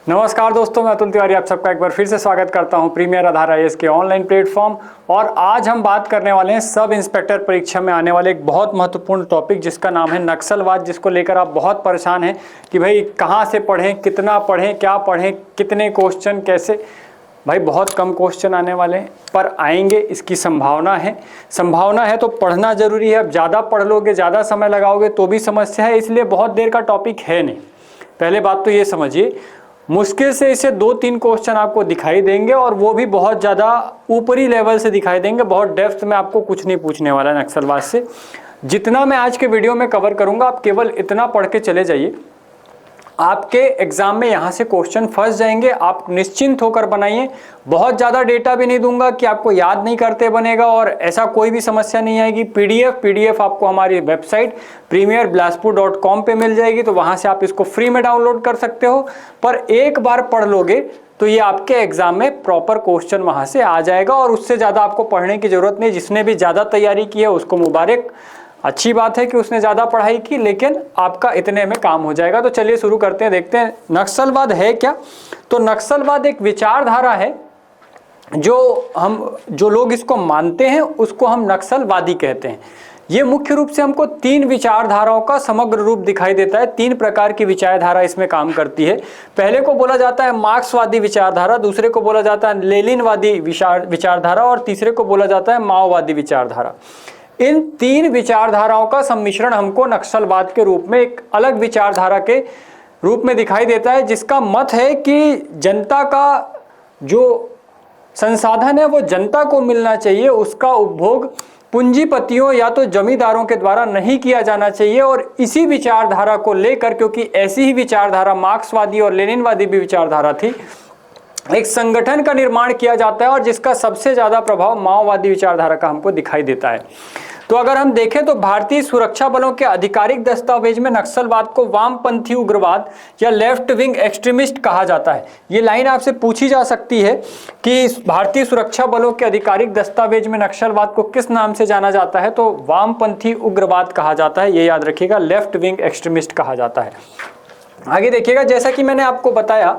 नमस्कार दोस्तों, मैं अतुल तिवारी आप सबका एक बार फिर से स्वागत करता हूं प्रीमियर आधार आईएएस के ऑनलाइन प्लेटफॉर्म। और आज हम बात करने वाले हैं सब इंस्पेक्टर परीक्षा में आने वाले एक बहुत महत्वपूर्ण टॉपिक जिसका नाम है नक्सलवाद, जिसको लेकर आप बहुत परेशान हैं कि भाई कहाँ से पढ़ें, कितना पढ़ें, क्या पढ़ें, कितने क्वेश्चन, कैसे। भाई बहुत कम क्वेश्चन आने वाले हैं, पर आएंगे, इसकी संभावना है तो पढ़ना जरूरी है। अब ज़्यादा पढ़ लोगे, ज़्यादा समय लगाओगे तो भी समस्या है, इसलिए बहुत देर का टॉपिक है नहीं। पहले बात तो ये समझिए, मुश्किल से इसे 2-3 क्वेश्चन आपको दिखाई देंगे और वो भी बहुत ज़्यादा ऊपरी लेवल से दिखाई देंगे। बहुत डेप्थ में आपको कुछ नहीं पूछने वाला है नक्सलवाद से। जितना मैं आज के वीडियो में कवर करूंगा आप केवल इतना पढ़ के चले जाइए, आपके एग्जाम में यहाँ से क्वेश्चन फंस जाएंगे। आप निश्चिंत होकर बनाइए। बहुत ज़्यादा डेटा भी नहीं दूंगा कि आपको याद नहीं करते बनेगा, और ऐसा कोई भी समस्या नहीं आएगी। पीडीएफ आपको हमारी वेबसाइट premierbilaspur.com पे मिल जाएगी, तो वहाँ से आप इसको फ्री में डाउनलोड कर सकते हो। पर एक बार पढ़ लोगे तो ये आपके एग्जाम में प्रॉपर क्वेश्चन वहाँ से आ जाएगा, और उससे ज़्यादा आपको पढ़ने की ज़रूरत नहीं। जिसने भी ज़्यादा तैयारी की है उसको मुबारक, अच्छी बात है कि उसने ज़्यादा पढ़ाई की, लेकिन आपका इतने में काम हो जाएगा। तो चलिए शुरू करते हैं, देखते हैं नक्सलवाद है क्या। तो नक्सलवाद एक विचारधारा है जो लोग इसको मानते हैं उसको हम नक्सलवादी कहते हैं। ये मुख्य रूप से हमको 3 विचारधाराओं का समग्र रूप दिखाई देता है। 3 प्रकार की विचारधारा इसमें काम करती है। पहले को बोला जाता है मार्क्सवादी विचारधारा, दूसरे को बोला जाता है लेनिनवादी विचारधारा, और तीसरे को बोला जाता है माओवादी विचारधारा। इन 3 विचारधाराओं का सम्मिश्रण हमको नक्सलवाद के रूप में, एक अलग विचारधारा के रूप में दिखाई देता है, जिसका मत है कि जनता का जो संसाधन है वो जनता को मिलना चाहिए, उसका उपभोग पूंजीपतियों या तो जमींदारों के द्वारा नहीं किया जाना चाहिए। और इसी विचारधारा को लेकर, क्योंकि ऐसी ही विचारधारा मार्क्सवादी और लेनिनवादी भी विचारधारा थी, एक संगठन का निर्माण किया जाता है, और जिसका सबसे ज्यादा प्रभाव माओवादी विचारधारा का हमको दिखाई देता है। तो अगर हम देखें तो भारतीय सुरक्षा बलों के आधिकारिक दस्तावेज में नक्सलवाद को वामपंथी उग्रवाद या लेफ्ट विंग एक्सट्रीमिस्ट कहा जाता है। ये लाइन आपसे पूछी जा सकती है कि भारतीय सुरक्षा बलों के आधिकारिक दस्तावेज में नक्सलवाद को किस नाम से जाना जाता है, तो वामपंथी उग्रवाद कहा जाता है। ये याद रखिएगा, लेफ्ट विंग एक्सट्रीमिस्ट कहा जाता है। आगे देखिएगा, जैसा कि मैंने आपको बताया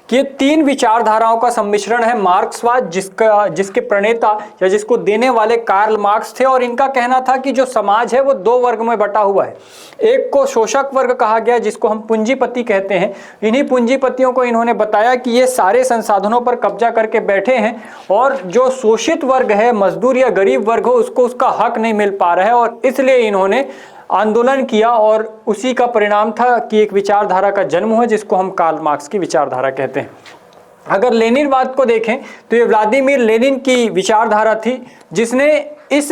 कि ये 3 विचारधाराओं का सम्मिश्रण है मार्क्सवाद, जिसके प्रणेता या जिसको देने वाले कार्ल मार्क्स थे। और इनका कहना था कि जो समाज है वो 2 वर्ग में बटा हुआ है। एक को शोषक वर्ग कहा गया, जिसको हम पूंजीपति कहते हैं। इन्हीं पूंजीपतियों को इन्होंने बताया कि ये सारे संसाधनों पर कब्जा करके बैठे हैं, और जो शोषित वर्ग है, मजदूर या गरीब वर्ग हो, उसको उसका हक नहीं मिल पा रहा है, और इसलिए इन्होंने आंदोलन किया। और उसी का परिणाम था कि एक विचारधारा का जन्म हुआ, जिसको हम कार्ल मार्क्स की विचारधारा कहते हैं। अगर लेनिनवाद को देखें तो ये व्लादिमीर लेनिन की विचारधारा थी, जिसने इस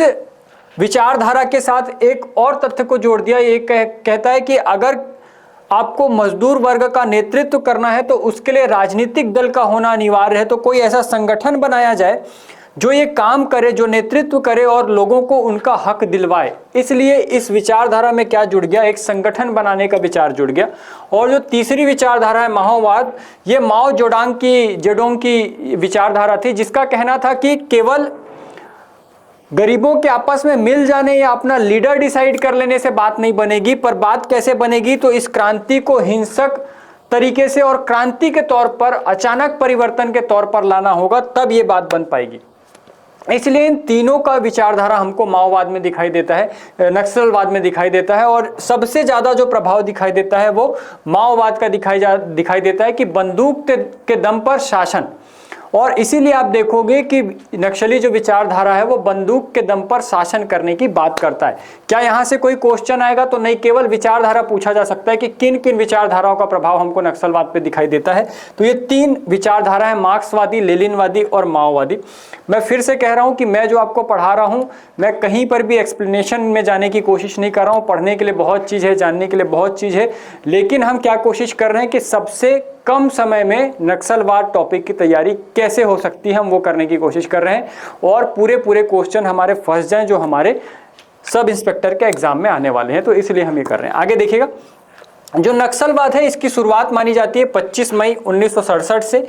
विचारधारा के साथ एक और तथ्य को जोड़ दिया। ये कहता है कि अगर आपको मजदूर वर्ग का नेतृत्व करना है तो उसके लिए राजनीतिक दल का होना अनिवार्य है। तो कोई ऐसा संगठन बनाया जाए जो ये काम करे, जो नेतृत्व करे और लोगों को उनका हक दिलवाए। इसलिए इस विचारधारा में क्या जुड़ गया, एक संगठन बनाने का विचार जुड़ गया। और जो तीसरी विचारधारा है माओवाद, ये माओ जेडोंग की विचारधारा थी, जिसका कहना था कि केवल गरीबों के आपस में मिल जाने या अपना लीडर डिसाइड कर लेने से बात नहीं बनेगी। पर बात कैसे बनेगी, तो इस क्रांति को हिंसक तरीके से और क्रांति के तौर पर, अचानक परिवर्तन के तौर पर लाना होगा, तब ये बात बन पाएगी। इसलिए इन तीनों का विचारधारा हमको माओवाद में दिखाई देता है, नक्सलवाद में दिखाई देता है। और सबसे ज्यादा जो प्रभाव दिखाई देता है वो माओवाद का दिखाई देता है कि बंदूक के दम पर शासन। और इसीलिए आप देखोगे कि नक्सली जो विचारधारा है वो बंदूक के दम पर शासन करने की बात करता है। क्या यहाँ से कोई क्वेश्चन आएगा, तो नहीं, केवल विचारधारा पूछा जा सकता है कि किन किन विचारधाराओं का प्रभाव हमको नक्सलवाद पे दिखाई देता है। तो ये 3 विचारधारा है, मार्क्सवादी, लेनिनवादी और माओवादी। मैं फिर से कह रहा हूँ कि मैं जो आपको पढ़ा रहा हूँ, मैं कहीं पर भी एक्सप्लेनेशन में जाने की कोशिश नहीं कर रहा हूँ। पढ़ने के लिए बहुत चीज़ है, जानने के लिए बहुत चीज़ है, लेकिन हम क्या कोशिश कर रहे हैं कि सबसे कम समय में नक्सलवाद टॉपिक की तैयारी कैसे हो सकती है, हम वो करने की कोशिश कर रहे हैं। और पूरे क्वेश्चन हमारे फंस जाएं जो हमारे सब इंस्पेक्टर के एग्जाम में आने वाले हैं, तो इसलिए हम ये कर रहे हैं। आगे देखिएगा, जो नक्सलवाद है इसकी शुरुआत मानी जाती है 25 मई 1967 से।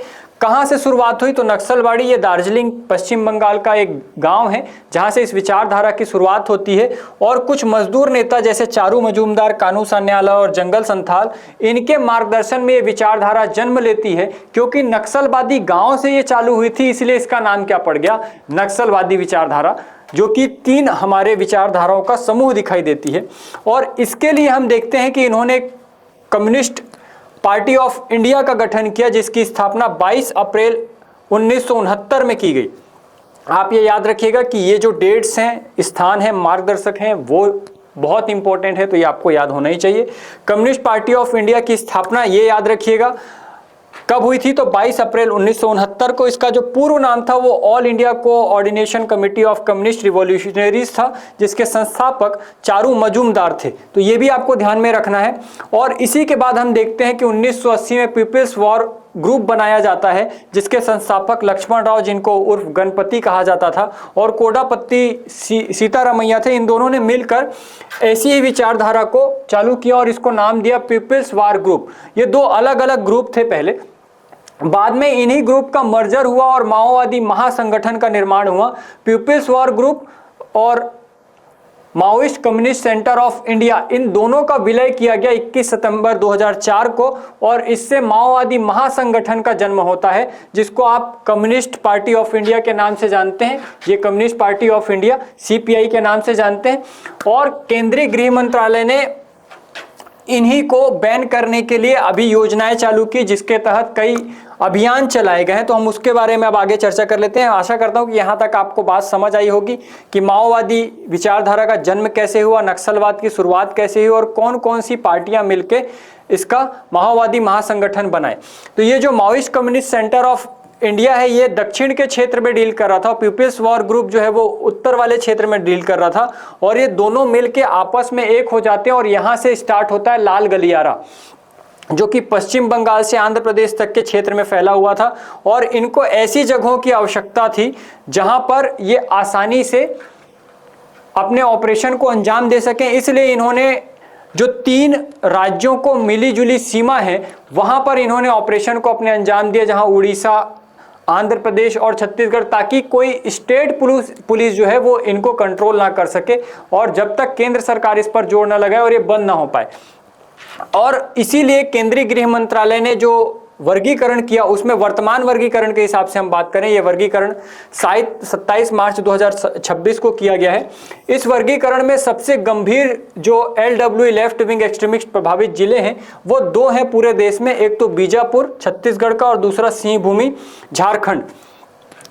कहाँ से शुरुआत हुई? तो नक्सलवाड़ी ये दार्जिलिंग पश्चिम बंगाल का एक गांव है जहां से इस विचारधारा की शुरुआत होती है। और कुछ मजदूर नेता जैसे चारू मजूमदार, कानू सान्याला और जंगल संथाल, इनके मार्गदर्शन में ये विचारधारा जन्म लेती है। क्योंकि नक्सलवादी गांव से ये चालू हुई थी, इसलिए इसका नाम क्या पड़ गया? नक्सलवादी विचारधारा, जो कि 3 हमारे विचारधाराओं का समूह दिखाई देती है। और इसके लिए हम देखते हैं कि इन्होंने कम्युनिस्ट पार्टी ऑफ इंडिया का गठन किया, जिसकी स्थापना 22 अप्रैल 1969 में की गई। आप ये याद रखिएगा कि ये जो डेट्स हैं, स्थान हैं, मार्गदर्शक हैं, वो बहुत इंपॉर्टेंट है, तो ये आपको याद होना ही चाहिए। कम्युनिस्ट पार्टी ऑफ इंडिया की स्थापना ये याद रखिएगा कब हुई थी? तो 22 अप्रैल 1969 को। इसका जो पूर्व नाम था वो all India coordination committee of communist revolutionaries था, जिसके संस्थापक चारू मजूमदार थे। तो ये भी आपको ध्यान में रखना है। और इसी के बाद हम देखते हैं कि 1980 में पीपल्स वॉर ग्रुप बनाया जाता है, जिसके संस्थापक लक्ष्मण राव, जिनको उर्फ गणपति कहा जाता था, और कोडापत्ती सीतारामैया थे। इन दोनों ने मिलकर ऐसी ही विचारधारा को चालू किया और इसको नाम दिया पीपल्स वॉर ग्रुप। ये 2 अलग अलग ग्रुप थे पहले, बाद में इन्हीं ग्रुप का मर्जर हुआ और माओवादी महासंगठन का निर्माण हुआ। पीपल्स वॉर ग्रुप और Maoist Communist Centre of India, इन दोनों का विलय किया गया 21 सितंबर 2004 को, और इससे माओवादी महासंगठन का जन्म होता है, जिसको आप कम्युनिस्ट पार्टी ऑफ इंडिया के नाम से जानते हैं। ये communist party of India CPI के नाम से जानते हैं। और केंद्रीय गृह मंत्रालय ने इन्हीं को बैन करने के लिए अभी योजनाएं चालू की, जिसके तहत कई अभियान चलाए गए हैं। तो हम उसके बारे में अब आगे चर्चा कर लेते हैं। आशा करता हूं कि यहाँ तक आपको बात समझ आई होगी कि माओवादी विचारधारा का जन्म कैसे हुआ, नक्सलवाद की शुरुआत कैसे हुई और कौन कौन सी पार्टियां मिलके इसका माओवादी महासंगठन बनाए। तो ये जो Maoist Communist Centre of India है, ये दक्षिण के क्षेत्र में डील कर रहा था। पीपल्स वॉर ग्रुप जो है वो उत्तर वाले क्षेत्र में डील कर रहा था। और ये दोनों मिलके आपस में एक हो जाते हैं और यहाँ से स्टार्ट होता है लाल गलियारा, जो कि पश्चिम बंगाल से आंध्र प्रदेश तक के क्षेत्र में फैला हुआ था। और इनको ऐसी जगहों की आवश्यकता थी जहां पर ये आसानी से अपने ऑपरेशन को अंजाम दे सकें। इसलिए इन्होंने जो 3 राज्यों को मिली जुली सीमा है, वहां पर इन्होंने ऑपरेशन को अपने अंजाम दिया, जहां उड़ीसा, आंध्र प्रदेश और छत्तीसगढ़, ताकि कोई स्टेट पुलिस जो है वो इनको कंट्रोल ना कर सके और जब तक केंद्र सरकार इस पर जोर ना लगाए और ये बंद ना हो पाए। और इसीलिए केंद्रीय गृह मंत्रालय ने जो वर्गीकरण किया, उसमें वर्तमान वर्गीकरण के हिसाब से हम बात करें, यह वर्गीकरण 27 मार्च 2026 को किया गया है। इस वर्गीकरण में सबसे गंभीर जो LWE लेफ्ट विंग एक्सट्रीमिस्ट प्रभावित जिले हैं वो 2 हैं पूरे देश में। एक तो बीजापुर छत्तीसगढ़ का और दूसरा सिंहभूमि झारखंड।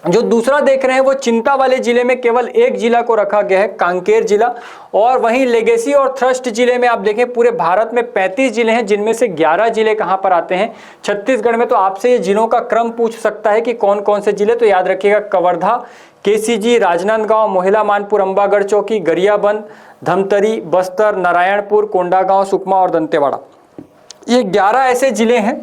जो दूसरा देख रहे हैं वो चिंता वाले जिले में केवल एक जिला को रखा गया है, कांकेर जिला। और वहीं लेगेसी और थ्रस्ट जिले में आप देखें पूरे भारत में 35 जिले हैं, जिनमें से 11 जिले कहां पर आते हैं? छत्तीसगढ़ में। तो आपसे ये जिलों का क्रम पूछ सकता है कि कौन कौन से जिले, तो याद रखिएगा कवर्धा, KCG, राजनांदगांव, मोहिला मानपुर, अंबागढ़ चौकी, गरियाबंद, धमतरी, बस्तर, नारायणपुर, कोंडागांव, सुकमा और दंतेवाड़ा। ये 11 ऐसे जिले हैं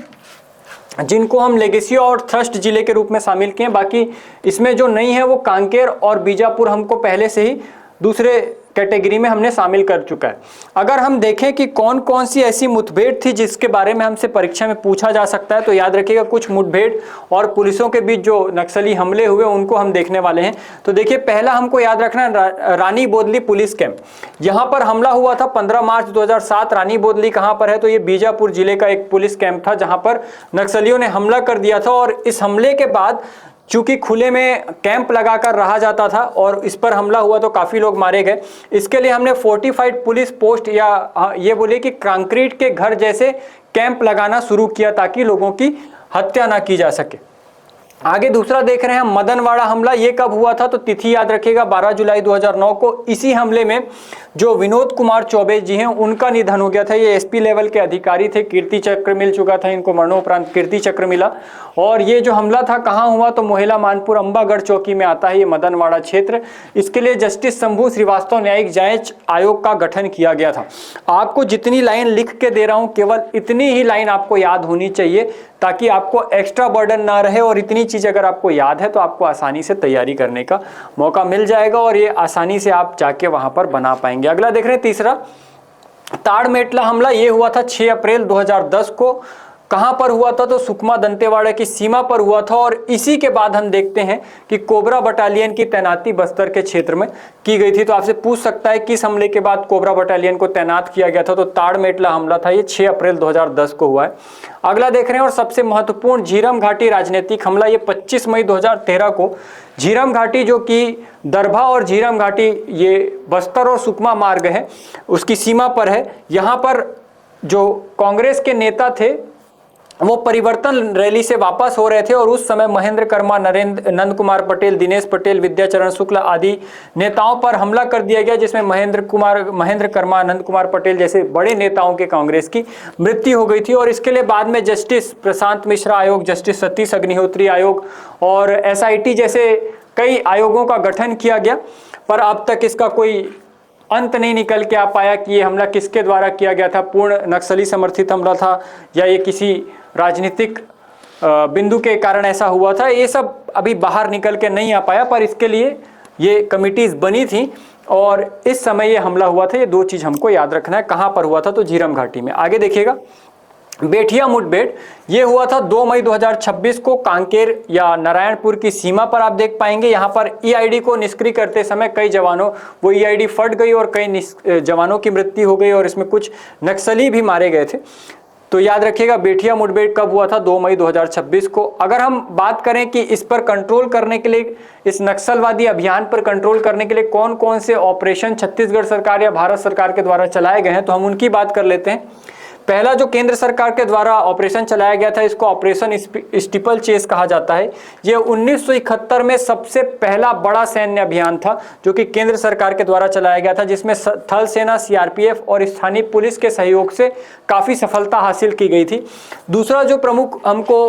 जिनको हम लेगेसी और थ्रस्ट जिले के रूप में शामिल किए। बाकी इसमें जो नहीं है वो कांकेर और बीजापुर हमको पहले से ही दूसरे कैटेगरी में हमने शामिल कर चुका है। अगर हम देखें कि कौन कौन सी ऐसी मुठभेड़ थी जिसके बारे में हमसे परीक्षा में पूछा जा सकता है, तो याद रखिएगा कुछ मुठभेड़ और पुलिसों के बीच जो नक्सली हमले हुए उनको हम देखने वाले हैं। तो देखिए, पहला हमको याद रखना है रानी बोदली पुलिस कैंप। यहाँ पर हमला हुआ था 15 मार्च 2007। रानी बोदली कहाँ पर है? तो ये बीजापुर जिले का एक पुलिस कैंप था जहाँ पर नक्सलियों ने हमला कर दिया था। और इस हमले के बाद चूंकि खुले में कैंप लगाकर रहा जाता था और इस पर हमला हुआ तो काफ़ी लोग मारे गए। इसके लिए हमने फोर्टिफाइड पुलिस पोस्ट या ये बोले कि कंक्रीट के घर जैसे कैंप लगाना शुरू किया ताकि लोगों की हत्या ना की जा सके। आगे दूसरा देख रहे हैं हम मदनवाड़ा हमला। ये कब हुआ था? तो तिथि याद रखिएगा 12 जुलाई 2009 को। इसी हमले में जो विनोद कुमार चौबे जी हैं उनका निधन हो गया था। ये SP लेवल के अधिकारी थे, कीर्ति चक्र मिल चुका था इनको, मरणोपरांत कीर्ति चक्र मिला। और ये जो हमला था कहाँ हुआ? तो मोहिला मानपुर अंबागढ़ चौकी में आता है ये मदनवाड़ा क्षेत्र। इसके लिए जस्टिस शंभू श्रीवास्तव न्यायिक जांच आयोग का गठन किया गया था। आपको जितनी लाइन लिख के दे रहा हूँ केवल इतनी ही लाइन आपको याद होनी चाहिए ताकि आपको एक्स्ट्रा बर्डन ना रहे, और इतनी चीज़ अगर आपको याद है तो आपको आसानी से तैयारी करने का मौका मिल जाएगा और ये आसानी से आप जाके वहाँ पर बना पाएंगे। अगला देख रहे हैं तीसरा, ताड़मेटला हमला ये हुआ था 6 अप्रैल 2010 को। कहां पर हुआ था? तो सुकमा दंतेवाड़ा की सीमा पर हुआ था। और इसी के बाद हम देखते हैं कि कोबरा बटालियन की तैनाती बस्तर के क्षेत्र में की गई थी। तो आपसे पूछ सकता है किस हमले के बाद कोबरा बटालियन को तैनात किया गया था? तो ताड़मेटला हमला था, ये 6 अप्रैल 2010 को हुआ है। अगला देख रहे हैं और सबसे महत्वपूर्ण झीरम घाटी राजनीतिक हमला, ये 25 मई 2013 को झीरम घाटी, जो कि दरभा और झीरम घाटी ये बस्तर और सुकमा मार्ग है उसकी सीमा पर है। यहाँ पर जो कांग्रेस के नेता थे वो परिवर्तन रैली से वापस हो रहे थे और उस समय महेंद्र कर्मा, नंद कुमार पटेल, दिनेश पटेल, विद्याचरण शुक्ल आदि नेताओं पर हमला कर दिया गया, जिसमें महेंद्र कर्मा, नंद कुमार पटेल जैसे बड़े नेताओं के कांग्रेस की मृत्यु हो गई थी। और इसके लिए बाद में जस्टिस प्रशांत मिश्रा आयोग, जस्टिस सतीश अग्निहोत्री आयोग और SIT जैसे कई आयोगों का गठन किया गया, पर अब तक इसका कोई अंत नहीं निकल के आ पाया कि ये हमला किसके द्वारा किया गया था, पूर्ण नक्सली समर्थित हमला था या ये किसी राजनीतिक बिंदु के कारण ऐसा हुआ था। ये सब अभी बाहर निकल के नहीं आ पाया, पर इसके लिए ये कमिटीज बनी थी और इस समय ये हमला हुआ था। ये दो चीज हमको याद रखना है। कहाँ पर हुआ था? तो झीरम घाटी में। आगे देखिएगा, बेठिया मुठभेड़ ये हुआ था 2 मई 2026 को कांकेर या नारायणपुर की सीमा पर। आप देख पाएंगे यहाँ पर EID को निष्क्रिय करते समय कई जवानों, वो EID फट गई और कई जवानों की मृत्यु हो गई और इसमें कुछ नक्सली भी मारे गए थे। तो याद रखिएगा बेठिया मुठभेड़ कब हुआ था? 2 मई 2026 को। अगर हम बात करें कि इस पर कंट्रोल करने के लिए, इस नक्सलवादी अभियान पर कंट्रोल करने के लिए कौन कौन से ऑपरेशन छत्तीसगढ़ सरकार या भारत सरकार के द्वारा चलाए गए हैं, तो हम उनकी बात कर लेते हैं। पहला जो केंद्र सरकार के द्वारा ऑपरेशन चलाया गया था, इसको ऑपरेशन स्टीपल चेस कहा जाता है। यह 1971 में सबसे पहला बड़ा सैन्य अभियान था जो कि केंद्र सरकार के द्वारा चलाया गया था, जिसमें थल सेना, CRPF और स्थानीय पुलिस के सहयोग से काफ़ी सफलता हासिल की गई थी। दूसरा जो प्रमुख हमको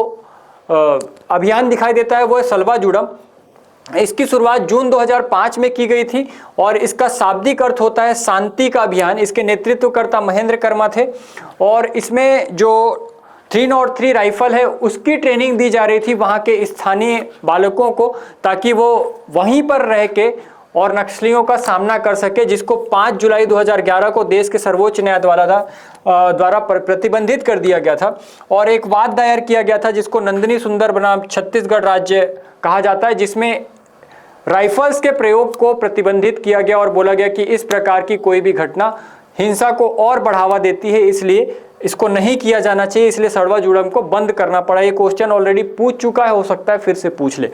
अभियान दिखाई देता है वो है सलवा जुड़म। इसकी शुरुआत जून 2005 में की गई थी और इसका शाब्दिक अर्थ होता है शांति का अभियान। इसके नेतृत्वकर्ता महेंद्र कर्मा थे और इसमें जो 303 राइफल है उसकी ट्रेनिंग दी जा रही थी वहाँ के स्थानीय बालकों को, ताकि वो वहीं पर रह के और नक्सलियों का सामना कर सके, जिसको 5 जुलाई 2011 को देश के सर्वोच्च न्यायालय द्वारा प्रतिबंधित कर दिया गया था। और एक वाद दायर किया गया था जिसको नंदिनी सुंदर बनाम छत्तीसगढ़ राज्य कहा जाता है, जिसमें राइफल्स के प्रयोग को प्रतिबंधित किया गया और बोला गया कि इस प्रकार की कोई भी घटना हिंसा को और बढ़ावा देती है, इसलिए इसको नहीं किया जाना चाहिए, इसलिए सड़वा जुड़म को बंद करना पड़ा। ये क्वेश्चन ऑलरेडी पूछ चुका है, हो सकता है फिर से पूछ ले।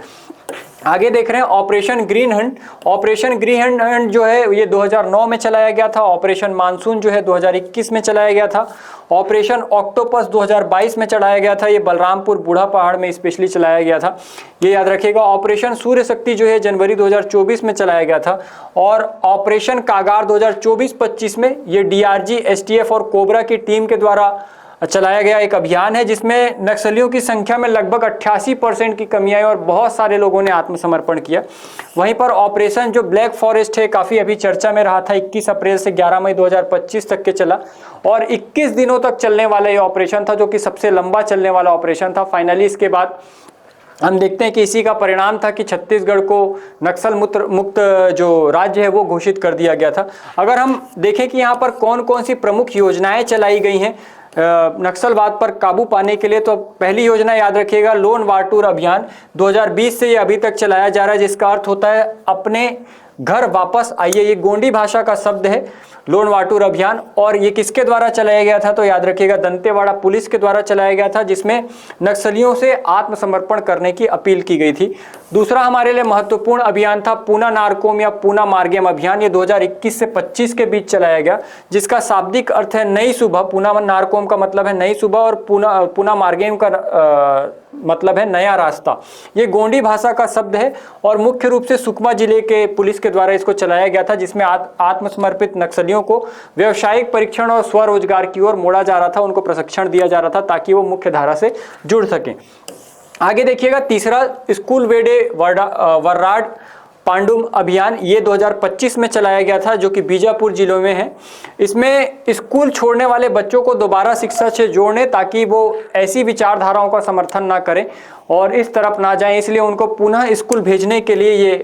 आगे देख रहे हैं operation green Hunt. Operation green Hunt जो है ये 2009 में चलाया गया था। ऑपरेशन मानसून जो है 2021 में चलाया गया था। ऑपरेशन ऑक्टोपस 2022 में चलाया गया था, ये बलरामपुर बूढ़ा पहाड़ में स्पेशली चलाया गया था, ये याद रखिएगा। ऑपरेशन सूर्य शक्ति जो है जनवरी 2024 में चलाया गया था। और ऑपरेशन कागार 2024-25 में ये DRG, STF और कोबरा की टीम के द्वारा चलाया गया एक अभियान है, जिसमें नक्सलियों की संख्या में लगभग 88% की कमी आई और बहुत सारे लोगों ने आत्मसमर्पण किया। वहीं पर ऑपरेशन जो ब्लैक फॉरेस्ट है काफ़ी अभी चर्चा में रहा था, 21 अप्रैल से 11 मई 2025 तक के चला और 21 दिनों तक चलने वाला ये ऑपरेशन था, जो कि सबसे लंबा चलने वाला ऑपरेशन था। फाइनली इसके बाद हम देखते हैं कि इसी का परिणाम था कि छत्तीसगढ़ को नक्सल मुक्त जो राज्य है वो घोषित कर दिया गया था। अगर हम देखें कि यहाँ पर कौन कौन सी प्रमुख योजनाएं चलाई गई हैं नक्सलवाद पर काबू पाने के लिए, तो पहली योजना याद रखिएगा लोन वाटूर अभियान 2020 से ये अभी तक चलाया जा रहा है, जिसका अर्थ होता है अपने घर वापस आइए। ये गोंडी भाषा का शब्द है लोन वाटूर अभियान। और ये किसके द्वारा चलाया गया था? तो याद रखिएगा दंतेवाड़ा पुलिस के द्वारा चलाया गया था, जिसमें नक्सलियों से आत्मसमर्पण करने की अपील की गई थी। दूसरा हमारे लिए महत्वपूर्ण अभियान था पूना नारकोम या पूना मार्गेम अभियान। ये 2021 से 25 के बीच चलाया गया, जिसका शाब्दिक अर्थ है नई सुबह। पूना नारकोम का मतलब है नई सुबह और पूना मार्गेम का मतलब है नया रास्ता। ये गोंडी भाषा का शब्द है और मुख्य रूप से सुकमा जिले के पुलिस के द्वारा इसको चलाया गया था, जिसमें आत्मसमर्पित नक्सलियों को व्यावसायिक परीक्षण और स्वरोजगार की ओर मोड़ा जा रहा था, उनको प्रशिक्षण दिया जा रहा था ताकि वो मुख्य धारा से जुड़ सकें। आगे देखिएगा तीसरा स्कूल वेडे वर्राड पांडुम अभियान, ये 2025 में चलाया गया था, जो कि बीजापुर जिलों में है। इसमें स्कूल छोड़ने वाले बच्चों को दोबारा शिक्षा से जोड़ने, ताकि वो ऐसी विचारधाराओं का समर्थन ना करें और इस तरफ ना जाएं, इसलिए उनको पुनः स्कूल भेजने के लिए ये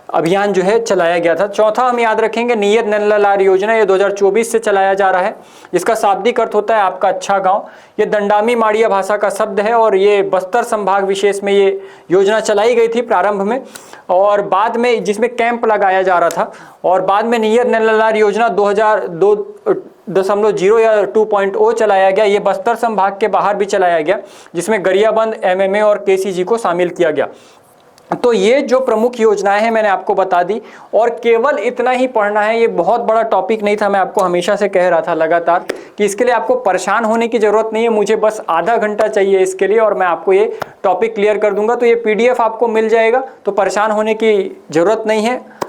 अभियान जो है चलाया गया था। चौथा हम याद रखेंगे नियत नल्लालार योजना, ये 2024 से चलाया जा रहा है। इसका शाब्दिक अर्थ होता है आपका अच्छा गांव। ये दंडामी माड़िया भाषा का शब्द है और ये बस्तर संभाग विशेष में ये योजना चलाई गई थी प्रारंभ में, और बाद में जिसमें कैंप लगाया जा रहा था। और बाद में नियत नल्लालार योजना 2002.0 या 2.0 चलाया गया। ये बस्तर संभाग के बाहर भी चलाया गया, जिसमें गरियाबंद, MMA और KCG को शामिल किया गया। तो ये जो प्रमुख योजनाएं हैं मैंने आपको बता दी, और केवल इतना ही पढ़ना है। ये बहुत बड़ा टॉपिक नहीं था, मैं आपको हमेशा से कह रहा था लगातार कि इसके लिए आपको परेशान होने की ज़रूरत नहीं है। मुझे बस आधा घंटा चाहिए इसके लिए और मैं आपको ये टॉपिक क्लियर कर दूंगा। तो ये PDF आपको मिल जाएगा, तो परेशान होने की ज़रूरत नहीं है।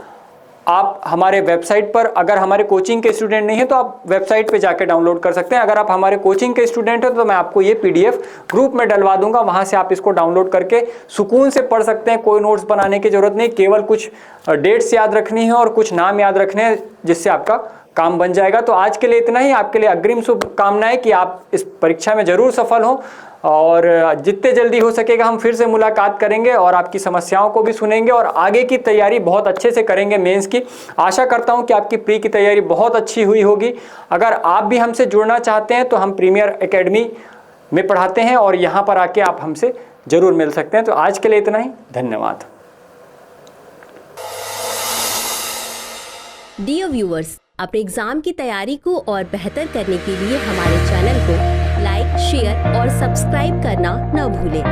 आप हमारे वेबसाइट पर, अगर हमारे कोचिंग के स्टूडेंट नहीं है तो आप वेबसाइट पे जाके डाउनलोड कर सकते हैं। अगर आप हमारे कोचिंग के स्टूडेंट हैं तो मैं आपको ये PDF ग्रुप में डलवा दूंगा, वहां से आप इसको डाउनलोड करके सुकून से पढ़ सकते हैं। कोई नोट्स बनाने की जरूरत नहीं, केवल कुछ डेट्स याद रखनी है और कुछ नाम याद रखने हैं, जिससे आपका काम बन जाएगा। तो आज के लिए इतना ही। आपके लिए अग्रिम शुभकामनाएं कि आप इस परीक्षा में जरूर सफल हों, और जितने जल्दी हो सकेगा हम फिर से मुलाकात करेंगे और आपकी समस्याओं को भी सुनेंगे और आगे की तैयारी बहुत अच्छे से करेंगे मेंस की। आशा करता हूं कि आपकी प्री की तैयारी बहुत अच्छी हुई होगी। अगर आप भी हमसे जुड़ना चाहते हैं तो हम प्रीमियर एकेडमी में पढ़ाते हैं और यहाँ पर आके आप हमसे जरूर मिल सकते हैं। तो आज के लिए इतना ही, धन्यवाद। डियर व्यूअर्स, अपने एग्जाम की तैयारी को और बेहतर करने के लिए हमारे चैनल को लाइक, शेयर और सब्सक्राइब करना न भूलें।